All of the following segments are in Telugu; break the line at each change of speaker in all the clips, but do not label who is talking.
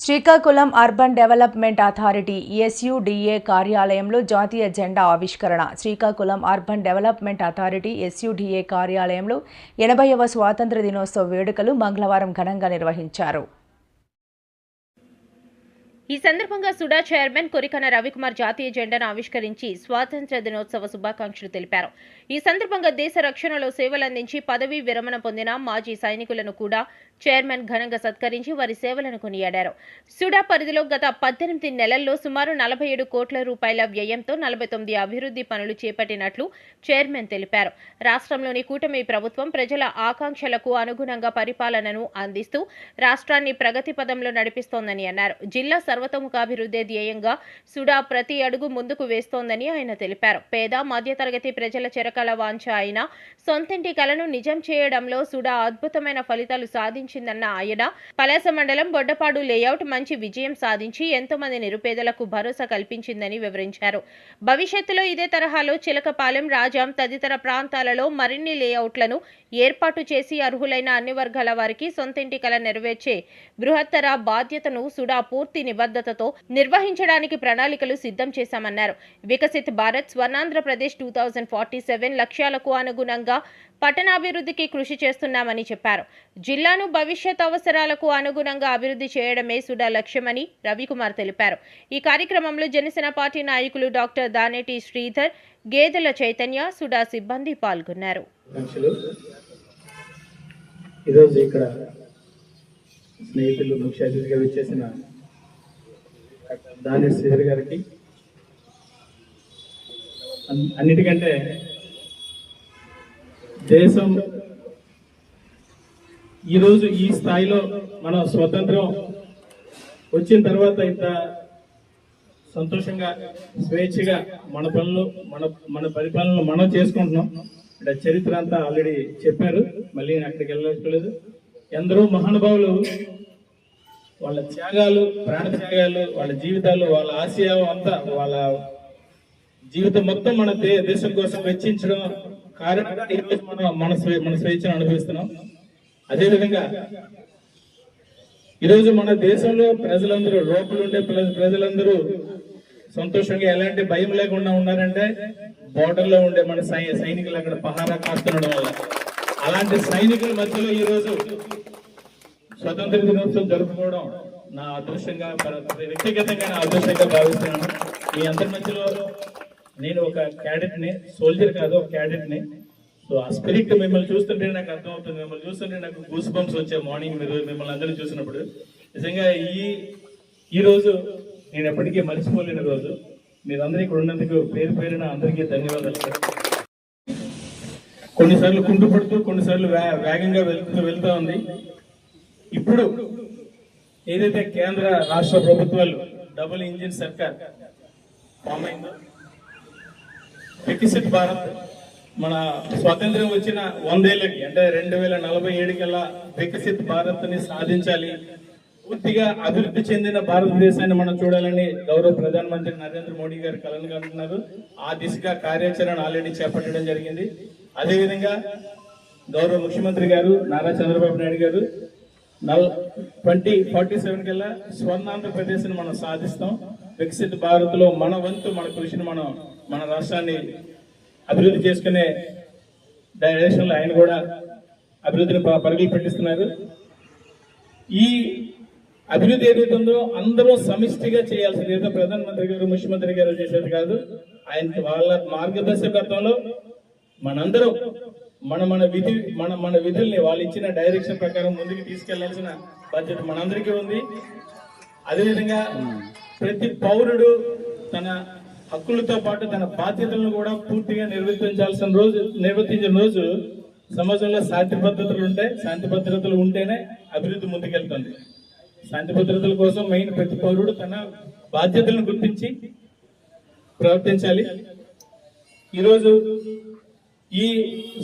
శ్రీకాకుళం అర్బన్ డెవలప్మెంట్ అథారిటీ ఎస్యుడిఏ కార్యాలయంలో జాతీయ జెండా ఆవిష్కరణ. శ్రీకాకుళం అర్బన్ డెవలప్మెంట్ అథారిటీ ఎస్యుడిఏ కార్యాలయంలో 80వ స్వాతంత్ర దినోత్సవ వేడుకలు మంగళవారం ఘనంగా నిర్వహించారు.
ఈ సందర్భంగా సుడా చైర్మన్ కొరికన రవికుమార్ జాతీయ జెండాను ఆవిష్కరించి స్వాతంత్ర దినోత్సవ శుభాకాంక్షలు తెలిపారు. ఈ సందర్భంగా దేశ రక్షణలో సేవలందించి పదవీ విరమణ పొందిన మాజీ సైనికులను కూడా చైర్మన్ ఘనంగా సత్కరించి వారి సేవలను కొనియాడారు. సుడా పరిధిలో గత 18 నెలల్లో సుమారు 47 కోట్ల రూపాయల వ్యయంతో 49 అభివృద్ధి పనులు చేపట్టినట్లు చైర్మన్ తెలిపారు. రాష్ట్రంలోని కూటమి ప్రభుత్వం ప్రజల ఆకాంక్షలకు అనుగుణంగా పరిపాలనను అందిస్తూ రాష్ట్రాన్ని ప్రగతి పదంలో నడిపిస్తోందని అన్నారు. జిల్లా సర్వతోముఖాభివృద్ధి ధ్యేయంగా సుడా ప్రతి అడుగు ముందుకు వేస్తోందని ఆయన తెలిపారు. పేద మధ్యతరగతి ప్రజల చిరకాల వాంఛ అయిన సొంతింటి కలను నిజం చేయడంలో సుడా అద్భుతమైన ఫలితాలు సాధించిందన్న ఆయన పలాస మండలం బొడ్డపాడు లేఅవుట్ మంచి విజయం సాధించి ఎంతో మంది నిరుపేదలకు భరోసా కల్పించిందని వివరించారు. భవిష్యత్తులో ఇదే తరహాలో చిలకపాలెం, రాజాం తదితర ప్రాంతాలలో మరిన్ని లేఅవుట్లను ఏర్పాటు చేసి అర్హులైన అన్ని వర్గాల వారికి సొంతింటి కల నెరవేర్చే బృహత్తర బాధ్యతను సుడా పూర్తి నిబద్ధతతో నిర్వహించడానికి ప్రణాళికలు సిద్ధం చేశామన్నారు. వికసిత్ భారత్ స్వర్ణాంధ్రప్రదేశ్ 2047 లక్ష్యాలకు అనుగుణంగా పట్టణాభివృద్ధికి కృషి చేస్తున్నామని చెప్పారు. జిల్లాను భవిష్యత్ అవసరాలకు అనుగుణంగా అభివృద్ధి చేయడమే సుడా లక్ష్యమని రవికుమార్ తెలిపారు. ఈ కార్యక్రమంలో జనసేన పార్టీ నాయకులు డాక్టర్ దానేటి శ్రీధర్, గేదెల చైతన్య, సుడా సిబ్బంది పాల్గొన్నారు.
స్నేహితులు ముఖ్య అతిథిగా విచ్చేసిన దానేటి శ్రీధర్ గారికి, అన్నిటికంటే దేశం ఈరోజు ఈ స్థాయిలో మన స్వతంత్రం వచ్చిన తర్వాత ఇంత సంతోషంగా స్వేచ్ఛగా మన పనులు మన పరిపాలనలు మనం చేసుకుంటున్నాం. అంటే చరిత్ర అంతా ఆల్రెడీ చెప్పారు, మళ్ళీ అక్కడికి వెళ్ళలేదు. ఎందరో మహానుభావులు వాళ్ళ త్యాగాలు, ప్రాణ త్యాగాలు, వాళ్ళ జీవితాలు, వాళ్ళ ఆశయాలు అంతా, వాళ్ళ జీవితం మొత్తం మన దేశం కోసం వెచ్చించడం కారణంగా ఈరోజు మన స్వేచ్ఛను అనుభవిస్తున్నాం. అదేవిధంగా ఈరోజు మన దేశంలో ప్రజలందరూ, లోపలుండే ప్రజలందరూ సంతోషంగా ఎలాంటి భయం లేకుండా ఉన్నారంటే బోర్డర్లో ఉండే మన సైనికులు అక్కడ పహారా కాస్తుండడం వల్ల. అలాంటి సైనికుల మధ్యలో ఈరోజు స్వతంత్ర దినోత్సవం జరుపుకోవడం నా అదృష్టంగా, వ్యక్తిగతంగా నా అదృష్టంగా భావిస్తున్నాను. మీ అందరి మధ్యలో నేను ఒక క్యాడెట్ని, సోల్జర్ కాదు, ఒక క్యాడెట్ని. సో ఆ స్పిరిట్ మిమ్మల్ని చూస్తుంటే నాకు అర్థమవుతుంది. మిమ్మల్ని చూస్తుంటే నాకు గూస్ బంప్స్ వచ్చాయి మార్నింగ్ మిమ్మల్ని అందరినీ చూసినప్పుడు. నిజంగా ఈ రోజు నేను ఎప్పటికీ మర్చిపోలేని రోజు. మీరందరూ ఇక్కడ ఉన్నందుకు పేరు పేరున అందరికీ ధన్యవాదాలు. కొన్నిసార్లు కుంటుపడుతూ, కొన్నిసార్లు వేగంగా వెళ్తూ ఉంది. ఇప్పుడు ఏదైతే కేంద్ర రాష్ట్ర ప్రభుత్వాలు డబుల్ ఇంజిన్ సర్కార్ ఫామ్ అయిందో, వికసిత్ భారత్ మన స్వాతంత్ర్యం వచ్చిన 100 ఏళ్ళకి అంటే 2047 కల్లా వికసిత్ భారత్ ని సాధించాలి, పూర్తిగా అభివృద్ధి చెందిన భారతదేశాన్ని మనం చూడాలని గౌరవ ప్రధానమంత్రి నరేంద్ర మోడీ గారు కలను కంటున్నారు. ఆ దిశగా కార్యాచరణ ఆల్రెడీ చేపట్టడం జరిగింది. అదేవిధంగా గౌరవ ముఖ్యమంత్రి గారు నారా చంద్రబాబు నాయుడు గారు 2047 కల్లా స్వర్ణాంధ్రప్రదేశ్ ని మనం సాధిస్తాం. వికసిత్ భారత్ లో మన వంతు, మన కృషిని మన రాష్ట్రాన్ని అభివృద్ధి చేసుకునే డైరెక్షన్ లో ఆయన కూడా అభివృద్ధిని పరుగులు పెట్టిస్తున్నారు. ఈ అభివృద్ధి ఏదైతే ఉందో అందరూ సమిష్టిగా చేయాల్సింది. ఏదో ప్రధానమంత్రి గారు, ముఖ్యమంత్రి గారు చేసేది కాదు. ఆయనకి వాళ్ళ మార్గదర్శకత్వంలో మనందరం మన విధుల్ని వాళ్ళు ఇచ్చిన డైరెక్షన్ ప్రకారం ముందుకు తీసుకెళ్లాల్సిన బాధ్యత మనందరికీ ఉంది. అదేవిధంగా ప్రతి పౌరుడు తన హక్కులతో పాటు తన బాధ్యతలను కూడా పూర్తిగా నిర్వర్తించిన రోజు సమాజంలో శాంతి భద్రతలు ఉంటేనే అభివృద్ధి ముందుకెళ్తుంది. శాంతి భద్రతల కోసం మెయిన్ ప్రతి పౌరుడు తన బాధ్యతలను గుర్తించి ప్రవర్తించాలి. ఈరోజు ఈ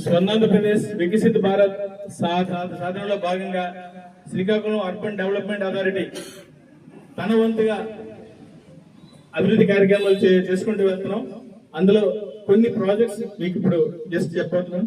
స్వర్ణాంధ్రప్రదేశ్ వికసిత్ భారత్ సాధనలో భాగంగా శ్రీకాకుళం అర్బన్ డెవలప్మెంట్ అథారిటీ తన వంతుగా అభివృద్ధి కార్యక్రమాలు చేసుకుంటూ వెళ్తున్నాం. అందులో కొన్ని ప్రాజెక్ట్స్ మీకు ఇప్పుడు జస్ట్ చెప్పబోతున్నాం.